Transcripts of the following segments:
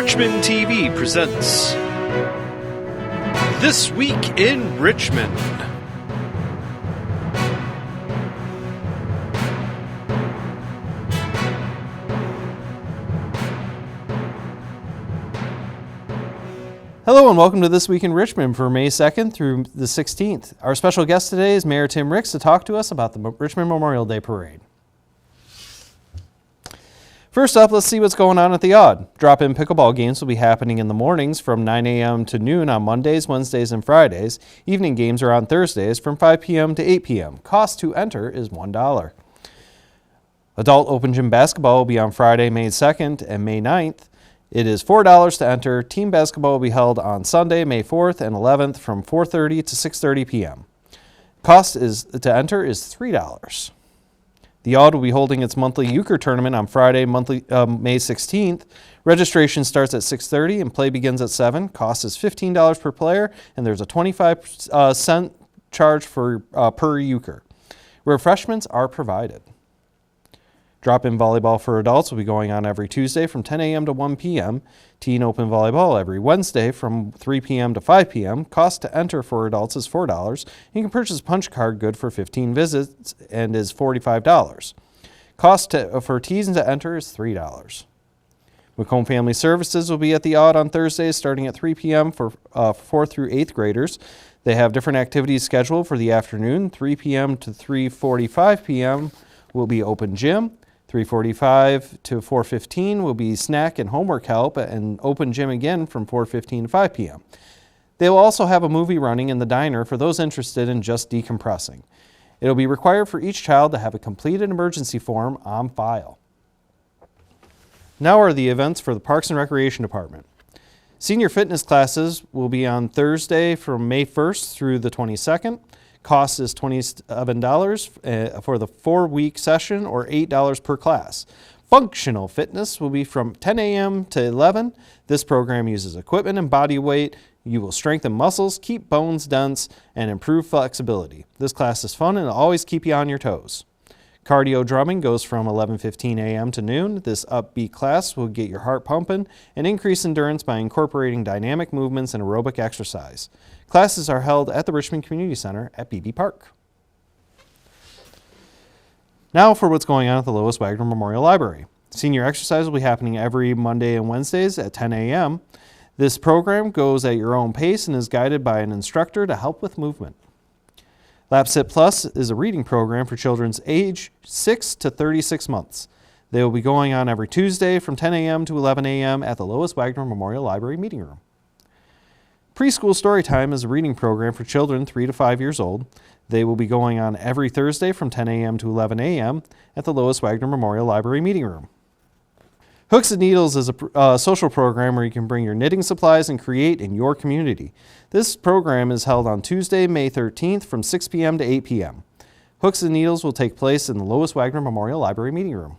Richmond TV presents This Week in Richmond. Hello and welcome to This Week in Richmond for May 2nd through the 16th. Our special guest today is Mayor Tim Ricks to talk to us about the Richmond Memorial Day Parade. First up, let's see what's going on at the Odd. Drop-in pickleball games will be happening in the mornings from 9 a.m. to noon on Mondays, Wednesdays, and Fridays. Evening games are on Thursdays from 5 p.m. to 8 p.m. Cost to enter is $1. Adult open gym basketball will be on Friday, May 2nd and May 9th. It is $4 to enter. Team basketball will be held on Sunday, May 4th and 11th from 4:30 to 6:30 p.m. Cost to enter is $3. The Odd will be holding its monthly euchre tournament on Friday, May 16th. Registration starts at 6:30 and play begins at 7. Cost is $15 per player, and there's a 25-cent charge per euchre. Refreshments are provided. Drop-in volleyball for adults will be going on every Tuesday from 10 a.m. to 1 p.m. Teen open volleyball every Wednesday from 3 p.m. to 5 p.m. Cost to enter for adults is $4. You can purchase a punch card good for 15 visits and is $45. Cost for teens to enter is $3. Macomb Family Services will be at the Odd on Thursdays starting at 3 p.m. for 4th through 8th graders. They have different activities scheduled for the afternoon. 3 p.m. to 3:45 p.m. will be open gym. 3:45 to 4:15 will be snack and homework help, and open gym again from 4:15 to 5 p.m. They will also have a movie running in the diner for those interested in just decompressing. It will be required for each child to have a completed emergency form on file. Now are the events for the Parks and Recreation Department. Senior fitness classes will be on Thursday from May 1st through the 22nd. Cost is $27 for the 4-week session or $8 per class. Functional fitness will be from 10 a.m. to 11. This program uses equipment and body weight. You will strengthen muscles, keep bones dense, and improve flexibility. This class is fun and will always keep you on your toes. Cardio drumming goes from 11:15 a.m. to noon. This upbeat class will get your heart pumping and increase endurance by incorporating dynamic movements and aerobic exercise. Classes are held at the Richmond Community Center at Beebe Park. Now for what's going on at the Lois Wagner Memorial Library. Senior exercise will be happening every Monday and Wednesdays at 10 a.m. This program goes at your own pace and is guided by an instructor to help with movement. LapSit Plus is a reading program for children's age 6 to 36 months. They will be going on every Tuesday from 10 a.m. to 11 a.m. at the Lois Wagner Memorial Library Meeting Room. Preschool Storytime is a reading program for children 3 to 5 years old. They will be going on every Thursday from 10 a.m. to 11 a.m. at the Lois Wagner Memorial Library Meeting Room. Hooks and Needles is a social program where you can bring your knitting supplies and create in your community. This program is held on Tuesday, May 13th from 6 p.m. to 8 p.m. Hooks and Needles will take place in the Lois Wagner Memorial Library Meeting Room.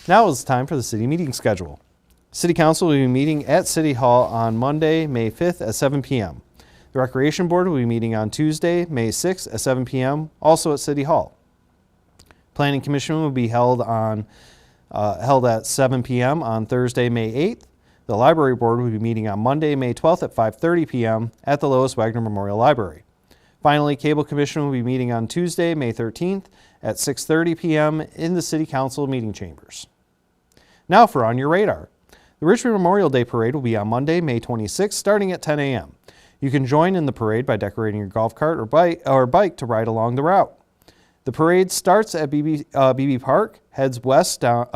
Now it's time for the city meeting schedule. City Council will be meeting at City Hall on Monday, May 5th at 7 p.m. The Recreation Board will be meeting on Tuesday, May 6th at 7 p.m., also at City Hall. Planning Commission will be held at 7 p.m. on Thursday, May 8th. The Library Board will be meeting on Monday, May 12th at 5:30 p.m. at the Lois Wagner Memorial Library. Finally, Cable Commission will be meeting on Tuesday, May 13th at 6:30 p.m. in the City Council meeting chambers. Now for On Your Radar. The Richmond Memorial Day Parade will be on Monday, May 26th, starting at 10 a.m. You can join in the parade by decorating your golf cart or bike to ride along the route. The parade starts at Beebe Park, heads west down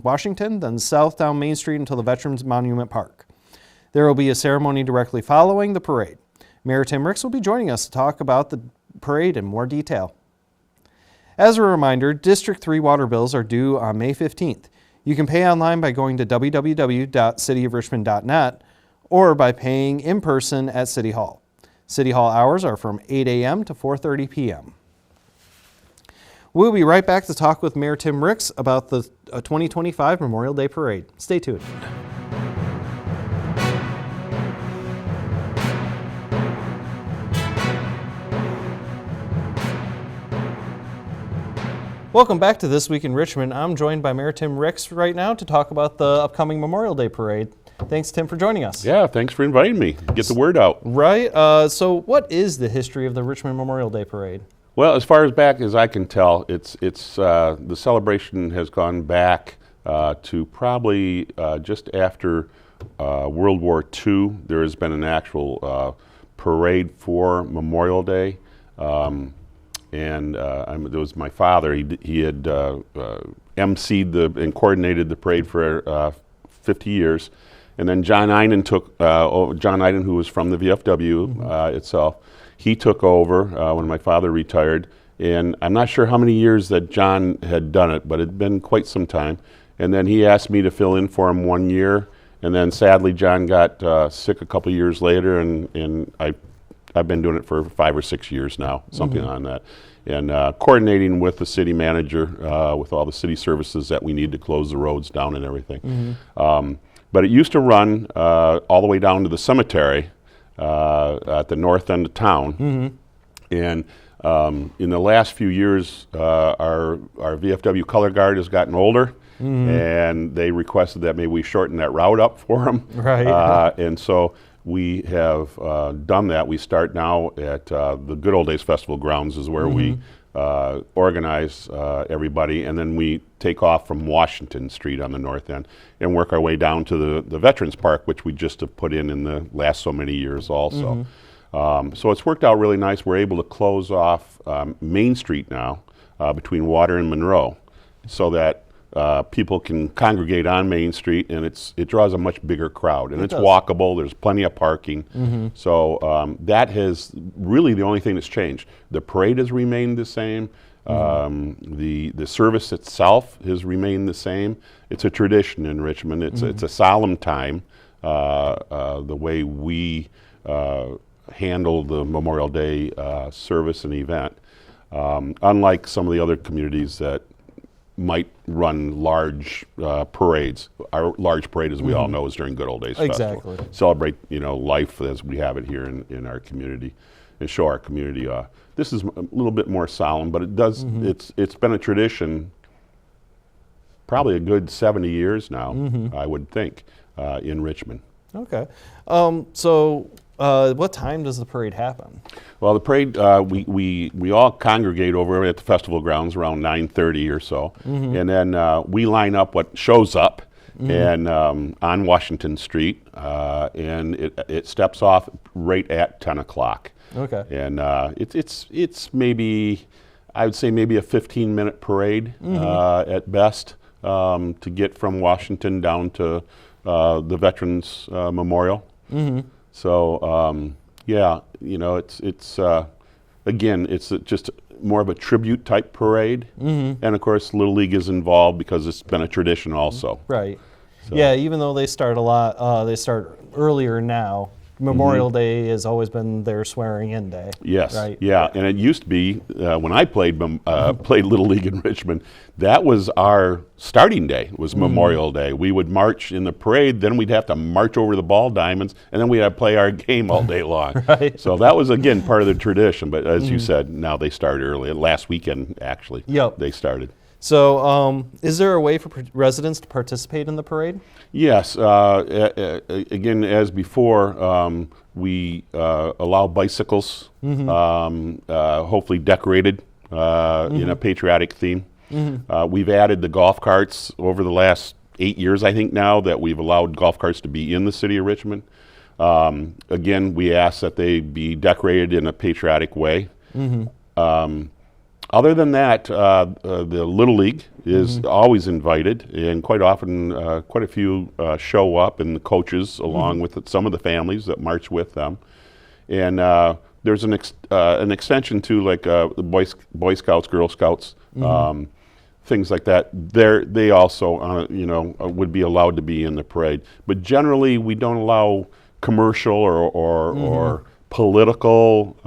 Washington, then south down Main Street until the Veterans Monument Park. There will be a ceremony directly following the parade. Mayor Tim Ricks will be joining us to talk about the parade in more detail. As a reminder, District 3 water bills are due on May 15th. You can pay online by going to www.cityofrichmond.net or by paying in person at City Hall. City Hall hours are from 8 a.m. to 4:30 p.m. We'll be right back to talk with Mayor Tim Ricks about the 2025 Memorial Day Parade. Stay tuned. Welcome back to This Week in Richmond. I'm joined by Mayor Tim Ricks right now to talk about the upcoming Memorial Day Parade. Thanks, Tim, for joining us. Yeah, thanks for inviting me. Get the word out. Right. So what is the history of the Richmond Memorial Day Parade? Well, as far as back as I can tell, it's the celebration has gone back to probably just after World War II. There has been an actual parade for Memorial Day. It was my father. He had emceed and coordinated the parade for 50 years. And then John Iden John Iden, who was from the VFW itself, he took over when my father retired. And I'm not sure how many years that John had done it, but it had been quite some time. And then he asked me to fill in for him 1 year. And then sadly, John got sick a couple years later, and I've been doing it for 5 or 6 years now, something on that. And coordinating with the city manager, with all the city services that we need to close the roads down and everything. But it used to run all the way down to the cemetery at the north end of town. And in the last few years, our VFW color guard has gotten older, and they requested that maybe we shorten that route up for them. Right. And so we have done that. We start now at the Good Old Days Festival grounds is where we organize everybody, and then we take off from Washington Street on the north end and work our way down to the Veterans Park, which we just have put in the last so many years also. So it's worked out really nice. We're able to close off Main Street now between Water and Monroe so that people can congregate on Main Street, and it draws a much bigger crowd, and it's walkable. There's plenty of parking. So that has really the only thing that's changed. The parade has remained the same. The service itself has remained the same. It's a tradition in Richmond. It's a solemn time. The way we handle the Memorial Day service and event, unlike some of the other communities that might run large parades. Our large parade, as we all know, is during Good Old Days Festival. Celebrate, life as we have it here in our community, and show our community. This is a little bit more solemn, but it does. It's been a tradition, probably a good 70 years now, I would think, in Richmond. Okay. What time does the parade happen? Well, the parade, we all congregate over at the festival grounds around 9:30 or so, and then we line up what shows up, and on Washington Street, and it steps off right at 10 o'clock. Okay. And it's maybe, I would say maybe a 15-minute parade at best to get from Washington down to the Veterans Memorial. So yeah, it's again, it's just more of a tribute type parade, and of course Little League is involved because it's been a tradition also. Right. So. Yeah, even though they start a lot, they start earlier now. Memorial Day has always been their swearing-in day. Yes. Right. Yeah, and it used to be when I played Little League in Richmond. That was our starting day. Was Memorial Day. We would march in the parade, then we'd have to march over the ball diamonds, and then we'd have to play our game all day long. Right. So that was again part of the tradition. But as you said, now they start early. Last weekend, actually, they started. So, is there a way for residents to participate in the parade? Yes. Again, as before, we allow bicycles, hopefully decorated in a patriotic theme. We've added the golf carts over the last 8 years, I think now, that we've allowed golf carts to be in the city of Richmond. Again, we ask that they be decorated in a patriotic way. Other than that, the Little League is always invited, and quite often, quite a few show up, and the coaches, along with some of the families that march with them. And there's an extension to like the Boy Scouts, Girl Scouts, things like that. They also, would be allowed to be in the parade. But generally, we don't allow commercial or political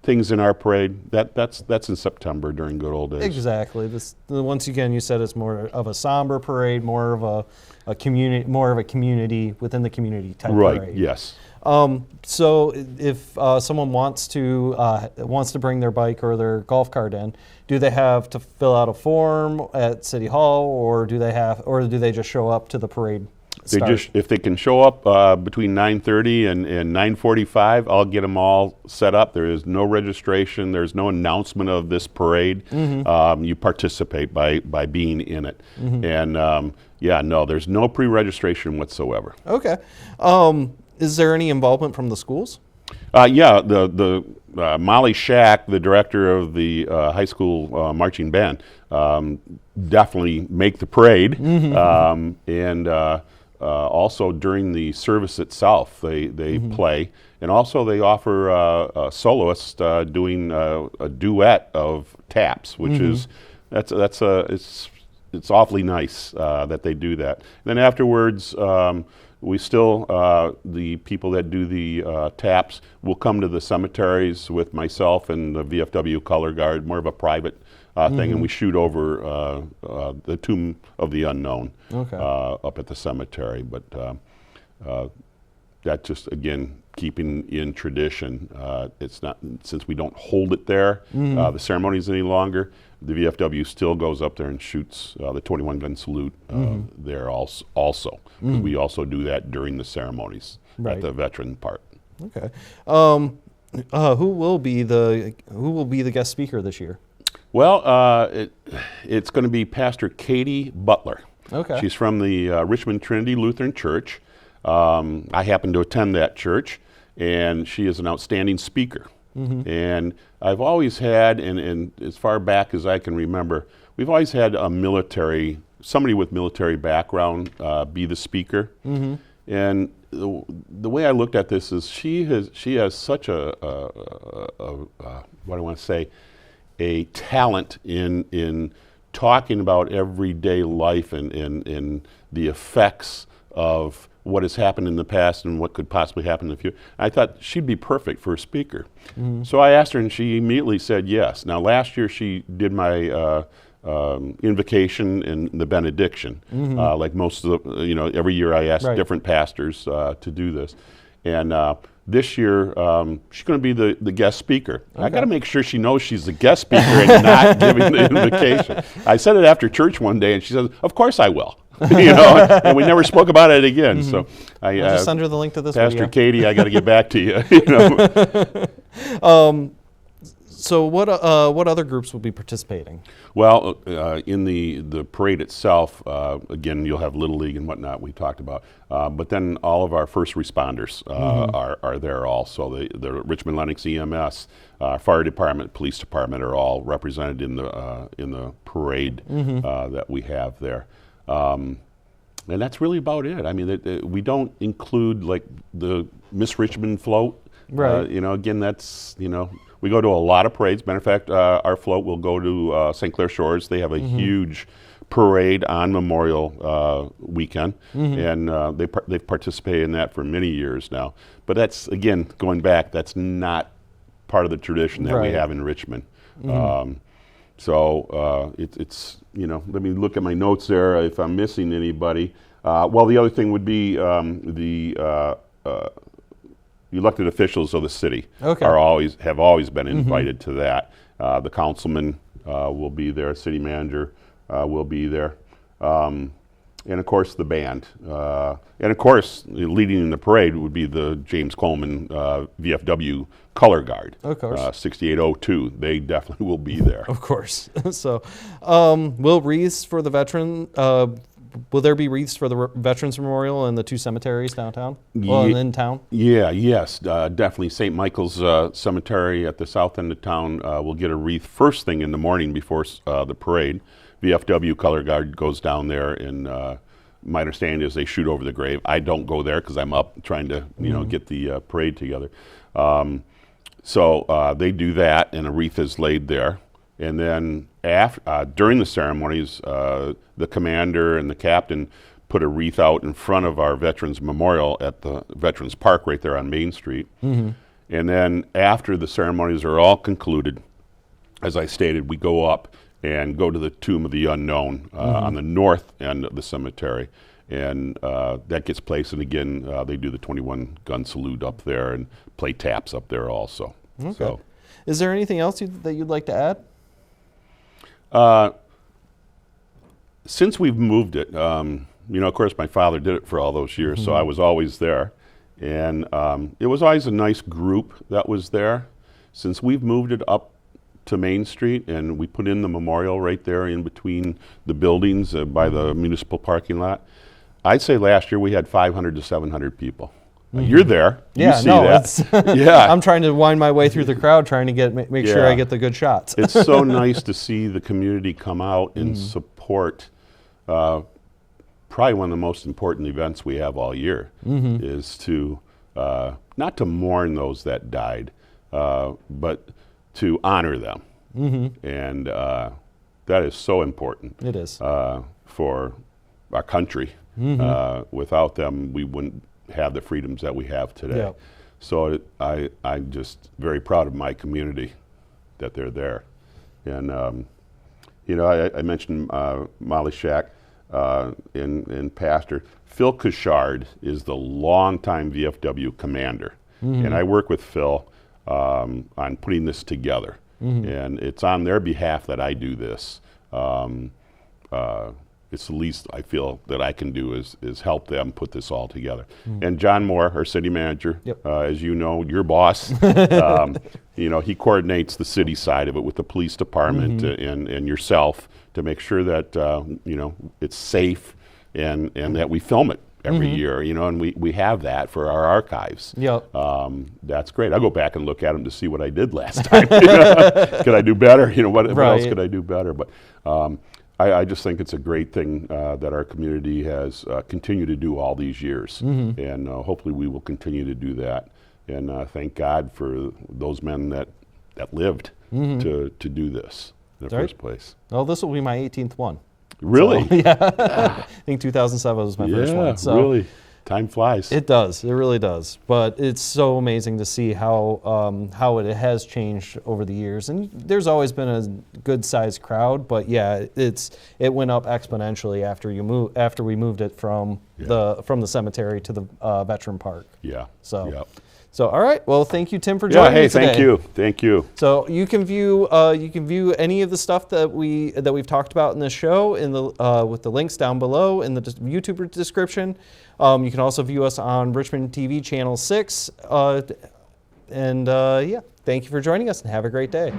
things in our parade. That's in September during Good Old Days. Exactly. Once again, you said it's more of a somber parade, more of a community within the community type right. parade. Yes. So if someone wants to bring their bike or their golf cart in, do they have to fill out a form at City Hall, or do they just show up to the parade? If they can show up between 9:30 and 9:45, I'll get them all set up. There is no registration. There's no announcement of this parade. You participate by being in it. And there's no pre-registration whatsoever. Okay. Is there any involvement from the schools? The Molly Shack, the director of the high school marching band, definitely make the parade. Also during the service itself, they play, and also they offer a soloist doing a duet of taps, which is it's awfully nice that they do that. Then afterwards, we still the people that do the taps will come to the cemeteries with myself and the VFW color guard, more of a private thing, and we shoot over the Tomb of the Unknown up at the cemetery. But that just, again, keeping in tradition. It's not, since we don't hold it there, the ceremonies any longer, the VFW still goes up there and shoots the 21-gun salute there also. We also do that during the ceremonies at the veteran part. Okay. Who will be the guest speaker this year? Well, it's going to be Pastor Katie Butler. Okay. She's from the Richmond Trinity Lutheran Church. I happen to attend that church, and she is an outstanding speaker. And I've always had, and as far back as I can remember, we've always had somebody with military background be the speaker. And the way I looked at this is she has such what I want to say, a talent in talking about everyday life and the effects of what has happened in the past and what could possibly happen in the future. I thought she'd be perfect for a speaker. So I asked her, and she immediately said yes. Now, last year she did my invocation and the benediction. Like most of the, every year I ask different pastors to do this. And this year, she's going to be the guest speaker. I got to make sure she knows she's the guest speaker and not giving the invocation. I said it after church one day, and she says, "Of course I will." And we never spoke about it again. So I just send her the link to this Pastor video. Katie, I got to get back to you. So what other groups will be participating? Well, in the parade itself, again, you'll have Little League and whatnot we talked about. But then all of our first responders are there also. The Richmond Lennox EMS, fire department, police department are all represented in the parade that we have there. And that's really about it. I mean, we don't include like the Miss Richmond float. Right. Again, that's, we go to a lot of parades. Matter of fact, our float will go to St. Clair Shores. They have a huge parade on Memorial Weekend, and they've participated in that for many years now. But that's, again, going back, that's not part of the tradition that we have in Richmond. So it's let me look at my notes there if I'm missing anybody. Well, the other thing would be the elected officials of the city have always been invited to that. The councilman will be there, city manager will be there, and of course the band. And of course, leading in the parade would be the James Coleman VFW color guard. Of course. 6802. They definitely will be there. Of course. So, will wreaths for the veteran? Will there be wreaths for the Veterans Memorial in the two cemeteries downtown? In town? Yes, definitely. St. Michael's Cemetery at the south end of town will get a wreath first thing in the morning before the parade. VFW color guard goes down there, and my understanding is they shoot over the grave. I don't go there because I'm up trying to get the parade together. So they do that, and a wreath is laid there. And then during the ceremonies, the commander and the captain put a wreath out in front of our Veterans Memorial at the Veterans Park right there on Main Street. And then after the ceremonies are all concluded, as I stated, we go up and go to the Tomb of the Unknown on the north end of the cemetery. and that gets placed. And again, they do the 21 gun salute up there and play taps up there also. Okay. So, is there anything else that you'd like to add? Since we've moved it, of course, my father did it for all those years, so I was always there. And it was always a nice group that was there. Since we've moved it up to Main Street and we put in the memorial right there in between the buildings by the municipal parking lot, I'd say last year we had 500 to 700 people. You're there. You see that. Yeah. I'm trying to wind my way through the crowd, trying to make sure I get the good shots. It's so nice to see the community come out and support probably one of the most important events we have all year is to, not to mourn those that died, but to honor them. And that is so important. It is. For our country. Without them, we wouldn't have the freedoms that we have today. Yep. So I'm just very proud of my community that they're there. And, I mentioned Molly Shack in Pastor. Phil Cushard is the longtime VFW commander. And I work with Phil on putting this together. And it's on their behalf that I do this. It's the least I feel that I can do is help them put this all together. And John Moore, our city manager, as you know, your boss, he coordinates the city side of it with the police department and yourself to make sure that, it's safe and that we film it every year, and we have that for our archives. That's great. I go back and look at them to see what I did last time. Could I do better? What else could I do better? But I just think it's a great thing that our community has continued to do all these years. And hopefully we will continue to do that. And thank God for those men that lived to do this in the first place. Well, this will be my 18th one. Really? So, yeah. I think 2007 was my first one. So really. Time flies. It does. It really does. But it's so amazing to see how it has changed over the years. And there's always been a good-sized crowd, but yeah, it went up exponentially after we moved it from the cemetery to the veteran park. Yeah. So all right. Well, thank you, Tim, for joining me today. Thank you. So you can view any of the stuff that we've talked about in this show with the links down below in the YouTube description. You can also view us on Richmond TV channel 6. Thank you for joining us and have a great day.